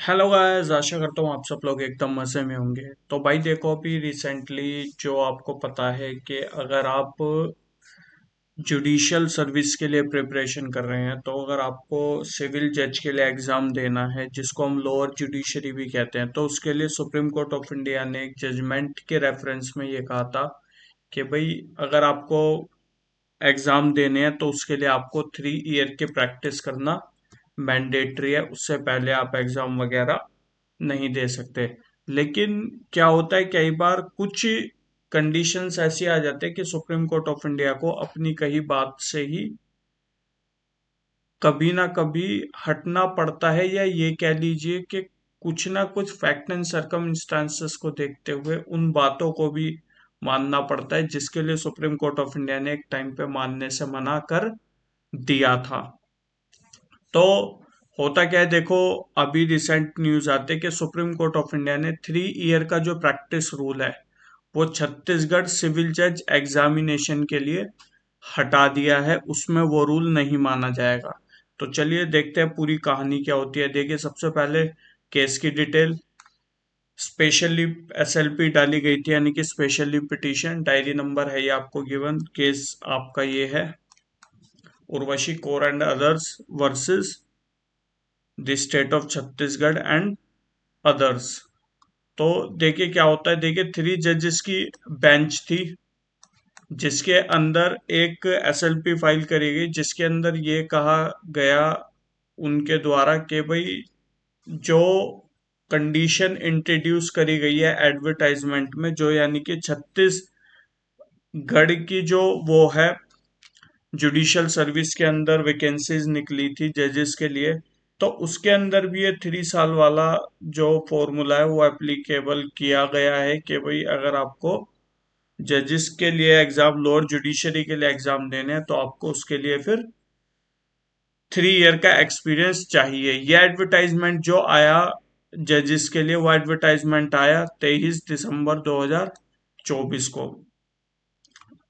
Hello guys, आशा करता हूँ आप सब लोग एकदम मज़े में होंगे। तो भाई देखो, अभी रिसेंटली जो आपको पता है कि अगर आप जुडिशियल सर्विस के लिए प्रिपरेशन कर रहे हैं, तो अगर आपको सिविल जज के लिए एग्ज़ाम देना है जिसको हम लोअर जुडिशरी भी कहते हैं, तो उसके लिए सुप्रीम कोर्ट ऑफ इंडिया ने एक जजमेंट के रेफरेंस में ये कहा था कि भाई अगर आपको एग्ज़ाम देने हैं तो उसके लिए आपको 3 ईयर की प्रैक्टिस करना मैंडेटरी है। उससे पहले आप एग्ज़ाम वगैरह नहीं दे सकते। लेकिन क्या होता है, कई बार कुछ कंडीशंस ऐसी आ जाते हैं कि सुप्रीम कोर्ट ऑफ इंडिया को अपनी कही बात से ही कभी ना कभी हटना पड़ता है, या ये कह लीजिए कि कुछ ना कुछ फैक्ट एंड सर्कमस्टांसेस को देखते हुए उन बातों को भी मानना पड़ता है जिसके लिए सुप्रीम कोर्ट ऑफ इंडिया ने एक टाइम पे मानने से मना कर दिया था। तो होता क्या है, देखो, अभी रिसेंट न्यूज आते कि सुप्रीम कोर्ट ऑफ इंडिया ने 3 ईयर का जो प्रैक्टिस रूल है वो छत्तीसगढ़ सिविल जज एग्जामिनेशन के लिए हटा दिया है। उसमें वो रूल नहीं माना जाएगा। तो चलिए देखते हैं पूरी कहानी क्या होती है। देखिए, सबसे पहले केस की डिटेल। स्पेशली एसएलपी डाली गई थी, यानी कि स्पेशली पिटीशन। डायरी नंबर है ये आपको गिवन। केस आपका ये है, Urvashi Kaur and others versus the state of Chhattisgarh and others. तो देखिए क्या होता है। देखिए, 3 जजेस की बेंच थी जिसके अंदर एक एसएलपी फाइल करी गई, जिसके अंदर ये कहा गया उनके द्वारा कि भाई जो कंडीशन इंट्रोड्यूस करी गई है एडवर्टाइजमेंट में, जो यानी कि छत्तीसगढ़ की जो वो है जुडिशियल सर्विस के अंदर वैकेंसीज निकली थी जजेस के लिए, तो उसके अंदर भी ये 3 साल वाला जो फॉर्मूला है वो एप्लीकेबल किया गया है कि भाई अगर आपको जजेस के लिए एग्जाम, लोअर जुडिशरी के लिए एग्जाम देने हैं, तो आपको उसके लिए फिर 3 ईयर का एक्सपीरियंस चाहिए। ये एडवर्टाइजमेंट जो आया जजेस के लिए, वो एडवर्टाइजमेंट आया 23 दिसंबर 2024 को।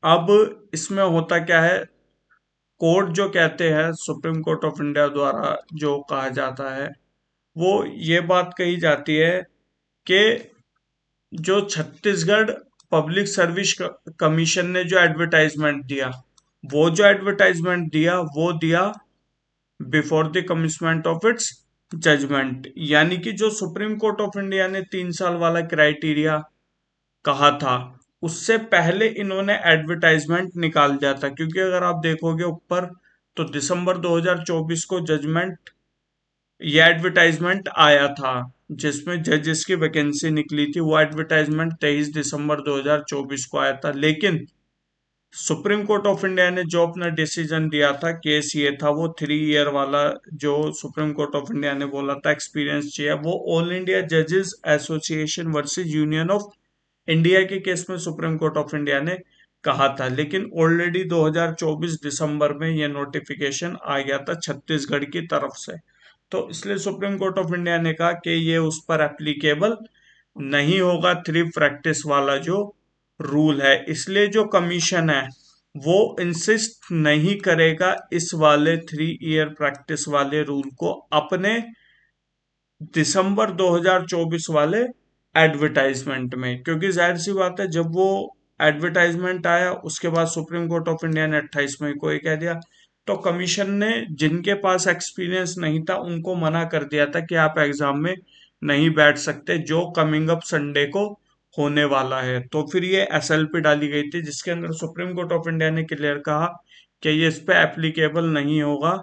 अब इसमें होता क्या है, कोर्ट जो कहते हैं, सुप्रीम कोर्ट ऑफ इंडिया द्वारा जो कहा जाता है, वो ये बात कही जाती है कि जो छत्तीसगढ़ पब्लिक सर्विस कमीशन ने जो एडवर्टाइजमेंट दिया, वो जो एडवर्टाइजमेंट दिया वो दिया before the commitment of its judgment. यानी कि जो सुप्रीम कोर्ट ऑफ इंडिया ने 3 साल वाला क्राइटेरिया कहा था, उससे पहले इन्होंने एडवर्टाइजमेंट निकाल दिया था। क्योंकि अगर आप देखोगे ऊपर, तो दिसंबर 2024 को जजमेंट, ये एडवर्टाइजमेंट आया था जिसमें जजेस की वैकेंसी निकली थी। वो एडवर्टाइजमेंट 23 दिसंबर 2024 को आया था। लेकिन सुप्रीम कोर्ट ऑफ इंडिया ने जो अपना डिसीजन दिया था, केस ये था, वो 3 ईयर वाला जो सुप्रीम कोर्ट ऑफ इंडिया ने बोला था एक्सपीरियंस चाहिए, वो ऑल इंडिया जजेस association versus union of India के केस में सुप्रीम कोर्ट ऑफ इंडिया ने कहा था। लेकिन ऑलरेडी 2024 दिसंबर में यह नोटिफिकेशन आ गया था छत्तीसगढ़ की तरफ से। तो इसलिए सुप्रीम कोर्ट ऑफ इंडिया ने कहा कि ये उस पर एप्लीकेबल नहीं होगा, 3 प्रैक्टिस वाला जो रूल है। इसलिए जो कमीशन है वो इंसिस्ट नहीं करेगा इस वाले 3 ईयर प्रैक्टिस वाले रूल को अपने दिसंबर 2024 वाले एडवर्टाइजमेंट में। क्योंकि जाहिर सी बात है, जब वो एडवर्टाइजमेंट आया उसके बाद सुप्रीम कोर्ट ऑफ इंडिया ने 28 मई को ये कह दिया, तो कमीशन ने जिनके पास एक्सपीरियंस नहीं था उनको मना कर दिया था कि आप एग्जाम में नहीं बैठ सकते, जो कमिंग अप संडे को होने वाला है। तो फिर ये एसएलपी डाली गई थी जिसके अंदर सुप्रीम कोर्ट ऑफ इंडिया ने क्लियर कहा कि ये इस पे एप्लीकेबल नहीं होगा।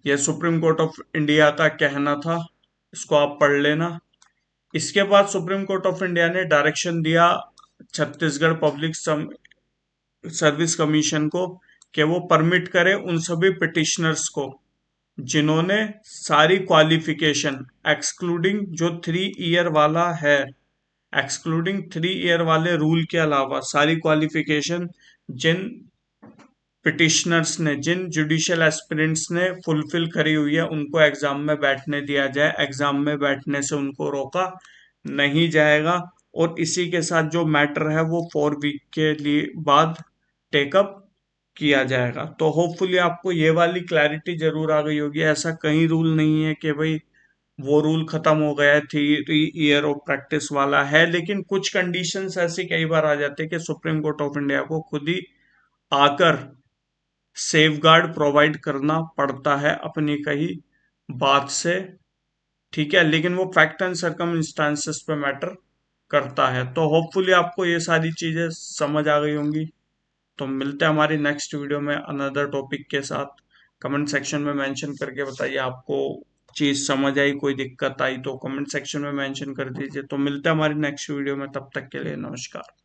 यह सुप्रीम कोर्ट ऑफ इंडिया का कहना था, इसको आप पढ़ लेना। इसके बाद सुप्रीम कोर्ट ऑफ इंडिया ने डायरेक्शन दिया छत्तीसगढ़ पब्लिक सर्विस कमीशन को कि वो परमिट करे उन सभी पिटिशनर्स को जिन्होंने सारी क्वालिफिकेशन एक्सक्लूडिंग जो 3 ईयर वाला है, एक्सक्लूडिंग 3 ईयर वाले रूल के अलावा सारी क्वालिफिकेशन जिन पिटिशनर्स ने, जिन जुडिशियल एस्पिरेंट्स ने फुलफिल करी हुई है, उनको एग्जाम में बैठने दिया जाए। एग्जाम में बैठने से उनको रोका नहीं जाएगा। और इसी के साथ जो मैटर है वो 4 वीक के लिए बाद टेकअप किया जाएगा। तो होपफुली आपको ये वाली क्लैरिटी जरूर आ गई होगी। ऐसा कहीं रूल नहीं है कि भाई वो रूल खत्म हो गया है, 3 ईयर ऑफ प्रैक्टिस वाला है। लेकिन कुछ कंडीशंस ऐसी कई बार आ जाते हैं कि सुप्रीम कोर्ट ऑफ इंडिया को खुद ही आकर सेफगार्ड प्रोवाइड करना पड़ता है अपनी कही बात से। ठीक है, लेकिन वो फैक्ट एंड सर्कमस्टांसेस पे मैटर करता है। तो होपफुली आपको ये सारी चीजें समझ आ गई होंगी। तो मिलते हैं हमारी नेक्स्ट वीडियो में अनदर टॉपिक के साथ। कमेंट सेक्शन में मेंशन करके बताइए आपको चीज समझ आई, कोई दिक्कत आई तो कमेंट सेक्शन में मेंशन कर दीजिए। तो मिलते हैं हमारी नेक्स्ट वीडियो में, तब तक के लिए नमस्कार।